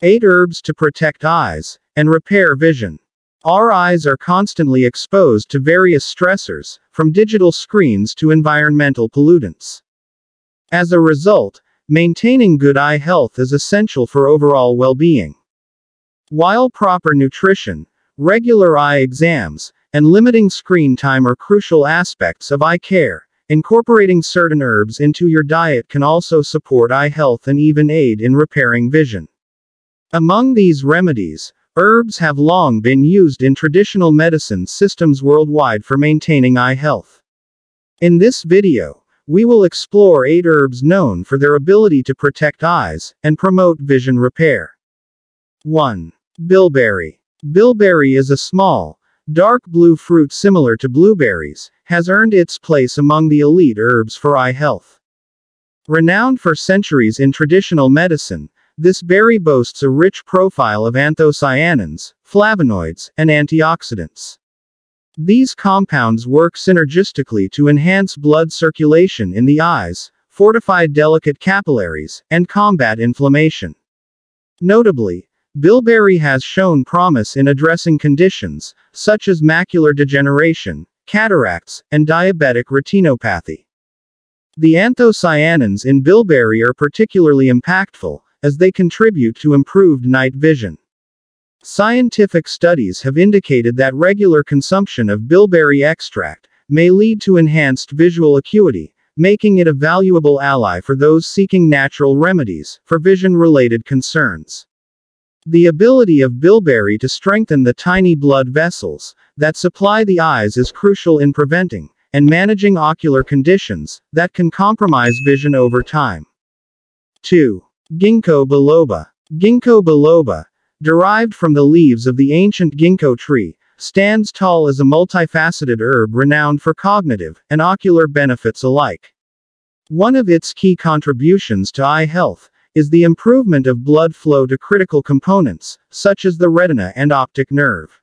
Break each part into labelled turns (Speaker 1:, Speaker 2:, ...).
Speaker 1: 8 herbs to protect eyes and repair vision. Our eyes are constantly exposed to various stressors, from digital screens to environmental pollutants. As a result, maintaining good eye health is essential for overall well-being. While proper nutrition, regular eye exams, and limiting screen time are crucial aspects of eye care, incorporating certain herbs into your diet can also support eye health and even aid in repairing vision. Among these remedies, herbs have long been used in traditional medicine systems worldwide for maintaining eye health. In this video, we will explore 8 herbs known for their ability to protect eyes and promote vision repair. 1. Bilberry. Bilberry is a small, dark blue fruit similar to blueberries, has earned its place among the elite herbs for eye health. Renowned for centuries in traditional medicine, this berry boasts a rich profile of anthocyanins, flavonoids, and antioxidants. These compounds work synergistically to enhance blood circulation in the eyes, fortify delicate capillaries, and combat inflammation. Notably, bilberry has shown promise in addressing conditions such as macular degeneration, cataracts, and diabetic retinopathy. The anthocyanins in bilberry are particularly impactful, as they contribute to improved night vision. Scientific studies have indicated that regular consumption of bilberry extract may lead to enhanced visual acuity, making it a valuable ally for those seeking natural remedies for vision-related concerns. The ability of bilberry to strengthen the tiny blood vessels that supply the eyes is crucial in preventing and managing ocular conditions that can compromise vision over time. 2. Ginkgo biloba. Ginkgo biloba, derived from the leaves of the ancient ginkgo tree, stands tall as a multifaceted herb renowned for cognitive and ocular benefits alike. One of its key contributions to eye health is the improvement of blood flow to critical components, such as the retina and optic nerve.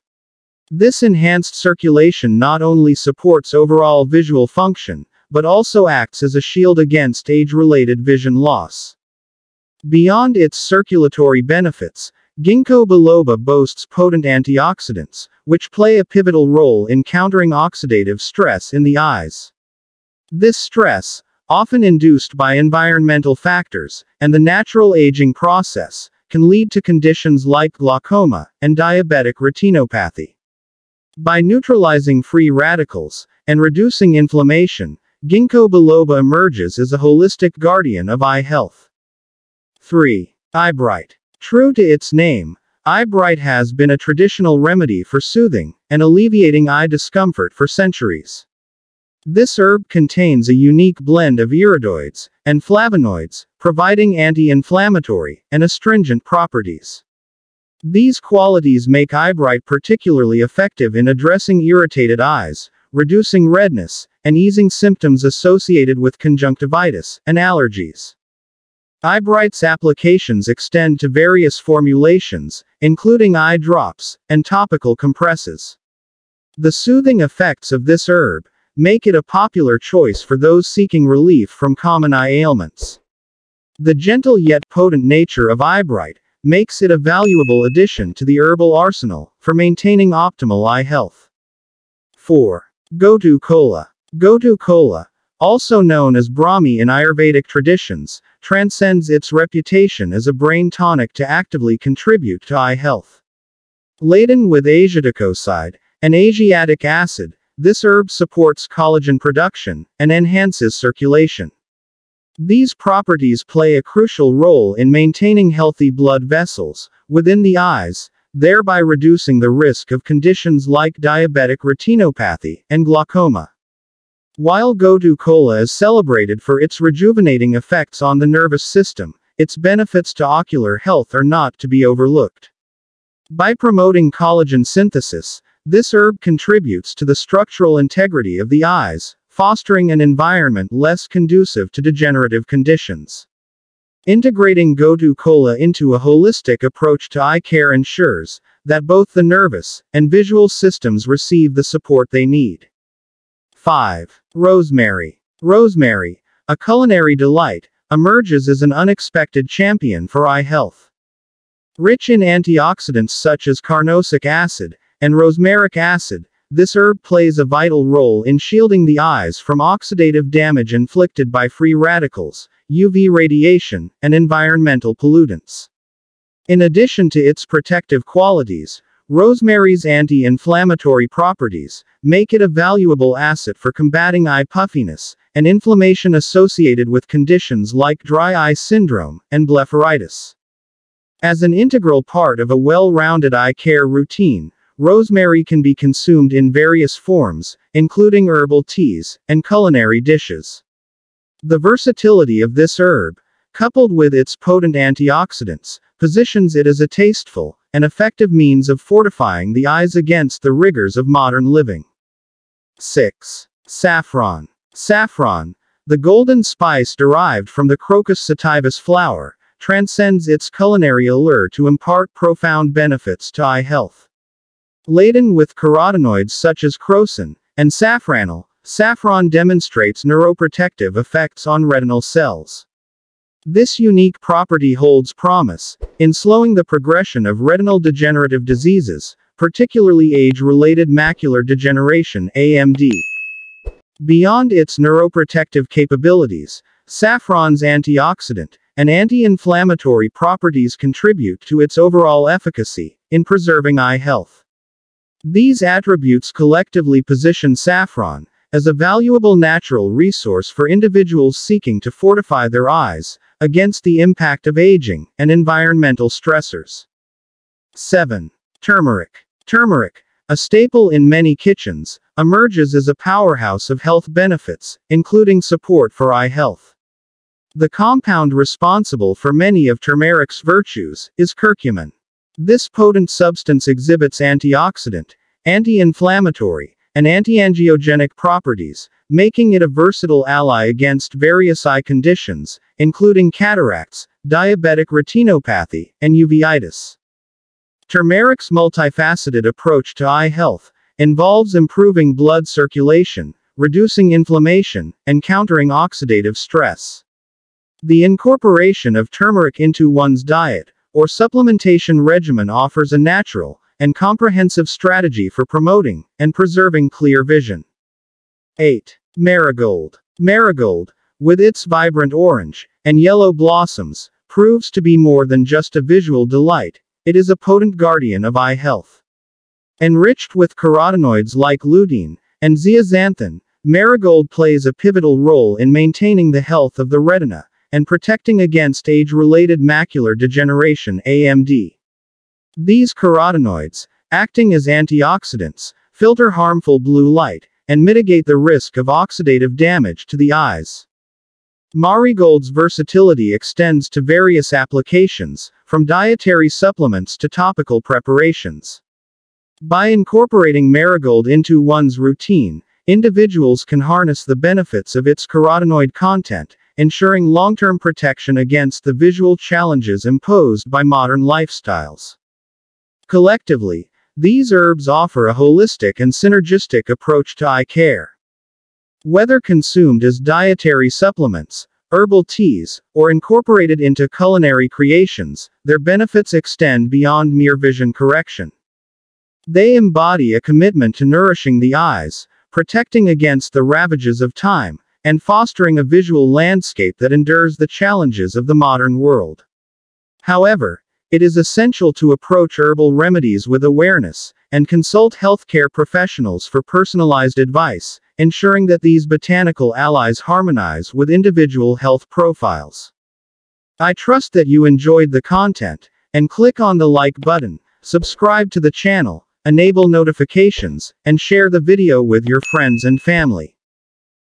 Speaker 1: This enhanced circulation not only supports overall visual function, but also acts as a shield against age-related vision loss. Beyond its circulatory benefits, ginkgo biloba boasts potent antioxidants, which play a pivotal role in countering oxidative stress in the eyes. This stress, often induced by environmental factors and the natural aging process, can lead to conditions like glaucoma and diabetic retinopathy. By neutralizing free radicals and reducing inflammation, ginkgo biloba emerges as a holistic guardian of eye health. 3. Eyebright. True to its name, eyebright has been a traditional remedy for soothing and alleviating eye discomfort for centuries. This herb contains a unique blend of iridoids and flavonoids, providing anti-inflammatory and astringent properties. These qualities make eyebright particularly effective in addressing irritated eyes, reducing redness, and easing symptoms associated with conjunctivitis and allergies. Eyebright's applications extend to various formulations, including eye drops and topical compresses. The soothing effects of this herb make it a popular choice for those seeking relief from common eye ailments. The gentle yet potent nature of eyebright makes it a valuable addition to the herbal arsenal for maintaining optimal eye health. 4. Gotu kola. Gotu kola, also known as Brahmi in Ayurvedic traditions, transcends its reputation as a brain tonic to actively contribute to eye health. Laden with asiaticoside and asiatic acid, this herb supports collagen production and enhances circulation. These properties play a crucial role in maintaining healthy blood vessels within the eyes, thereby reducing the risk of conditions like diabetic retinopathy and glaucoma. While Gotu kola is celebrated for its rejuvenating effects on the nervous system, its benefits to ocular health are not to be overlooked. By promoting collagen synthesis, this herb contributes to the structural integrity of the eyes, fostering an environment less conducive to degenerative conditions. Integrating Gotu kola into a holistic approach to eye care ensures that both the nervous and visual systems receive the support they need. 5. Rosemary. Rosemary, a culinary delight, emerges as an unexpected champion for eye health. Rich in antioxidants such as carnosic acid and rosmaric acid, this herb plays a vital role in shielding the eyes from oxidative damage inflicted by free radicals, UV radiation, and environmental pollutants. In addition to its protective qualities, rosemary's anti-inflammatory properties make it a valuable asset for combating eye puffiness and inflammation associated with conditions like dry eye syndrome and blepharitis. As an integral part of a well-rounded eye care routine, rosemary can be consumed in various forms, including herbal teas and culinary dishes. The versatility of this herb, coupled with its potent antioxidants, positions it as a tasteful and effective means of fortifying the eyes against the rigors of modern living. 6. Saffron. Saffron, the golden spice derived from the Crocus sativus flower, transcends its culinary allure to impart profound benefits to eye health. Laden with carotenoids such as crocin and safranal, saffron demonstrates neuroprotective effects on retinal cells. This unique property holds promise in slowing the progression of retinal degenerative diseases, particularly age-related macular degeneration (AMD). Beyond its neuroprotective capabilities, saffron's antioxidant and anti-inflammatory properties contribute to its overall efficacy in preserving eye health. These attributes collectively position saffron as a valuable natural resource for individuals seeking to fortify their eyes against the impact of aging and environmental stressors. 7. Turmeric. Turmeric, a staple in many kitchens, emerges as a powerhouse of health benefits, including support for eye health. The compound responsible for many of turmeric's virtues is curcumin. This potent substance exhibits antioxidant, anti-inflammatory, and anti-angiogenic properties, making it a versatile ally against various eye conditions, including cataracts, diabetic retinopathy, and uveitis. Turmeric's multifaceted approach to eye health involves improving blood circulation, reducing inflammation, and countering oxidative stress. The incorporation of turmeric into one's diet or supplementation regimen offers a natural and comprehensive strategy for promoting and preserving clear vision. 8. Marigold. Marigold, with its vibrant orange and yellow blossoms, proves to be more than just a visual delight. It is a potent guardian of eye health. Enriched with carotenoids like lutein and zeaxanthin, marigold plays a pivotal role in maintaining the health of the retina and protecting against age-related macular degeneration (AMD). These carotenoids, acting as antioxidants, filter harmful blue light and mitigate the risk of oxidative damage to the eyes. Marigold's versatility extends to various applications, from dietary supplements to topical preparations. By incorporating marigold into one's routine, individuals can harness the benefits of its carotenoid content, ensuring long-term protection against the visual challenges imposed by modern lifestyles. Collectively, these herbs offer a holistic and synergistic approach to eye care. Whether consumed as dietary supplements, herbal teas, or incorporated into culinary creations, their benefits extend beyond mere vision correction. They embody a commitment to nourishing the eyes, protecting against the ravages of time, and fostering a visual landscape that endures the challenges of the modern world. However, it is essential to approach herbal remedies with awareness, and consult healthcare professionals for personalized advice, ensuring that these botanical allies harmonize with individual health profiles. I trust that you enjoyed the content, and click on the like button, subscribe to the channel, enable notifications, and share the video with your friends and family.